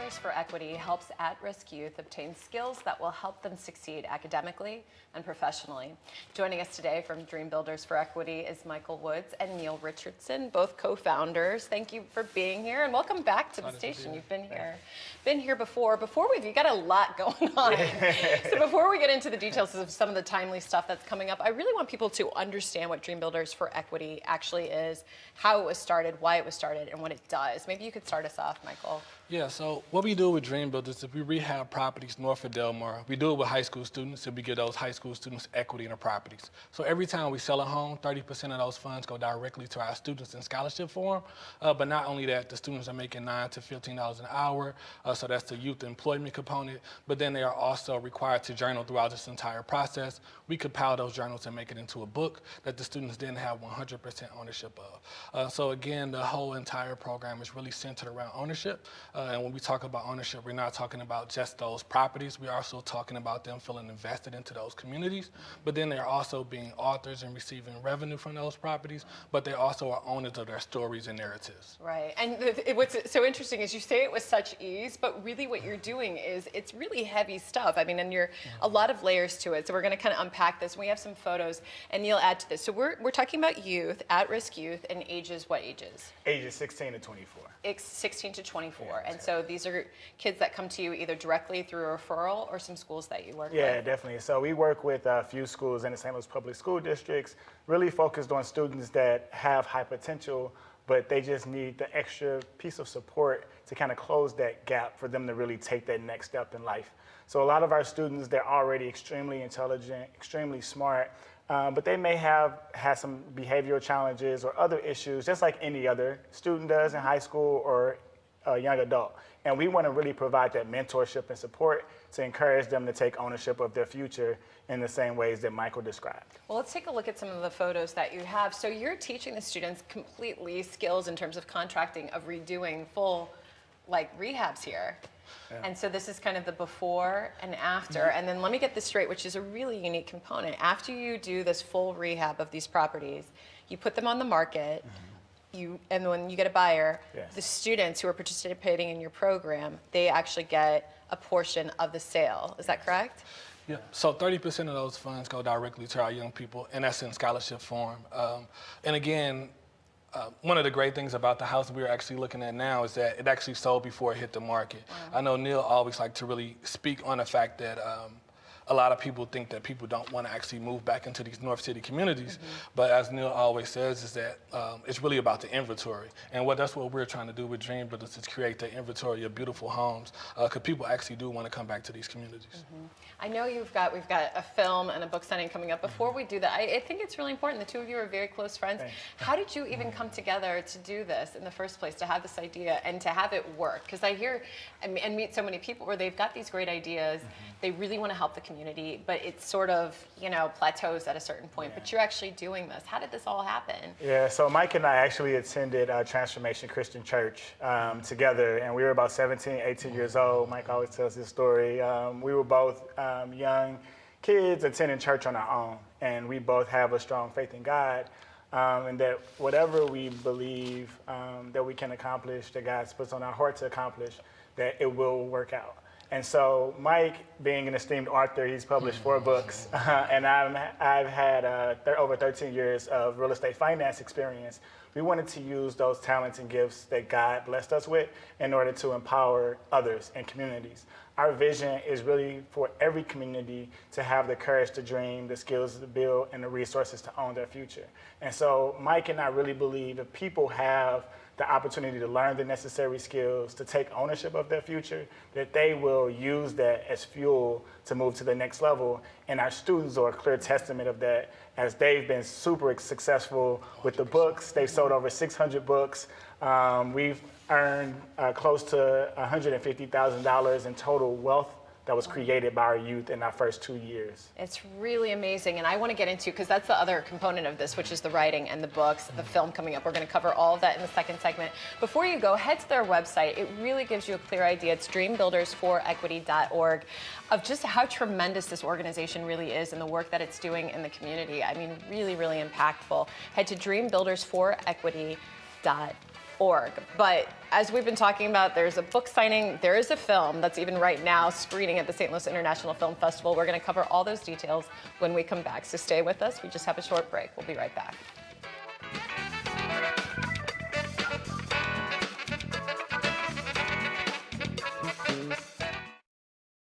Builders for Equity helps at-risk youth obtain skills that will help them succeed academically and professionally. Joining us today from Dream Builders for Equity is Michael Woods and Neal Richardson, both co-founders. Thank you for being here and welcome back to the station. You've been here before. You got a lot going on. So before we get into the details of some of the timely stuff that's coming up, I really want people to understand what Dream Builders for Equity actually is, how it was started, why it was started, and what it does. Maybe you could start us off, Michael. Yeah, so what we do with Dream Builders is we rehab properties north of Del Mar. We do it with high school students, and we give those high school students equity in the properties. So every time we sell a home, 30% of those funds go directly to our students in scholarship form. But not only that, the students are making $9 to $15 an hour, so that's the youth employment component. But then they are also required to journal throughout this entire process. We compile those journals and make it into a book that the students then have 100% ownership of. So again, the whole entire program is really centered around ownership. And when we talk about ownership, we're not talking about just those properties. We're also talking about them feeling invested into those communities. But then they're also being authors and receiving revenue from those properties. But they also are owners of their stories and narratives. Right. And what's so interesting is you say it with such ease, but really what you're doing is it's really heavy stuff. I mean, and you're a lot of layers to it. So we're going to kind of unpack this. We have some photos, and Neal, add to this. So we're talking about youth, at-risk youth, and ages. What ages? Ages 16 to 24. 16 to 24. Yeah, and so these are kids that come to you either directly through a referral or some schools that you work with. Yeah, definitely. So we work with a few schools in the St. Louis public school districts, really focused on students that have high potential, but they just need the extra piece of support to kind of close that gap for them to really take that next step in life. So a lot of our students, they're already extremely intelligent, extremely smart, but they may have had some behavioral challenges or other issues, just like any other student does in high school or a young adult. And we want to really provide that mentorship and support to encourage them to take ownership of their future in the same ways that Michael described. Well, let's take a look at some of the photos that you have. So you're teaching the students completely skills in terms of contracting, of redoing full rehabs here. Yeah. And so this is kind of the before and after. And then let me get this straight, which is a really unique component. After you do this full rehab of these properties, you put them on the market. And when you get a buyer, yes, the students who are participating in your program, they actually get a portion of the sale. Is that correct? Yeah, so 30% of those funds go directly to our young people, and that's in scholarship form. And again, one of the great things about the house we're actually looking at now is that it actually sold before it hit the market. Wow. I know Neal always like to really speak on the fact that a lot of people think that people don't want to actually move back into these North City communities. But as Neal always says, is that it's really about the inventory. And that's what we're trying to do with Dream Builders, is create the inventory of beautiful homes, because people actually do want to come back to these communities. I know we've got a film and a book signing coming up. Before we do that, I think it's really important. The two of you are very close friends. Thanks. How did you even come together to do this in the first place, to have this idea and to have it work? Because I hear and meet so many people where they've got these great ideas, they really want to help the community, but it sort of, plateaus at a certain point. Yeah. But you're actually doing this. How did this all happen? Yeah, so Mike and I actually attended Transformation Christian Church together, and we were about 17, 18 years old. Mike always tells his story. We were both young kids attending church on our own, and we both have a strong faith in God, and that whatever we believe that we can accomplish, that God puts on our heart to accomplish, that it will work out. And so Mike, being an esteemed author, he's published 4 books, and I've had over 13 years of real estate finance experience. We wanted to use those talents and gifts that God blessed us with in order to empower others and communities. Our vision is really for every community to have the courage to dream, the skills to build, and the resources to own their future. And so Mike and I really believe if people have the opportunity to learn the necessary skills to take ownership of their future, that they will use that as fuel to move to the next level. And our students are a clear testament of that, as they've been super successful with the books. They've sold over 600 books. We've earned close to $150,000 in total wealth that was created by our youth in our first 2 years. It's really amazing, and I want to get into, because that's the other component of this, which is the writing and the books, the film coming up. We're going to cover all of that in the second segment. Before you go, head to their website. It really gives you a clear idea. It's dreambuildersforequity.org, of just how tremendous this organization really is and the work that it's doing in the community. I mean, really, really impactful. Head to dreambuildersforequity.org. dreambuilders.org. But as we've been talking about, there's a book signing, there is a film that's even right now screening at the St. Louis International Film Festival. We're going to cover all those details when we come back. So stay with us. We just have a short break. We'll be right back.